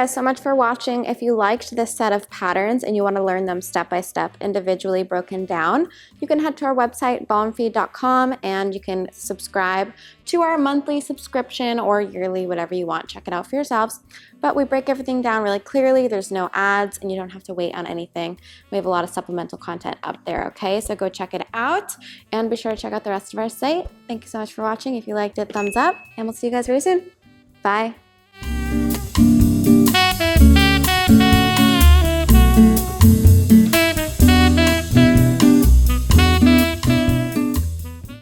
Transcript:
guys so much for watching. If you liked this set of patterns and you want to learn them step by step, individually broken down, you can head to our website, ballroomfeed.com, and you can subscribe to our monthly subscription or yearly, whatever you want. Check it out for yourselves. But we break everything down really clearly. There's no ads, and you don't have to wait on anything. We have a lot of supplemental content up there, okay? So go check it out, and be sure to check out the rest of our site. Thank you so much for watching. If you liked it, thumbs up, and we'll see you guys very soon. Bye.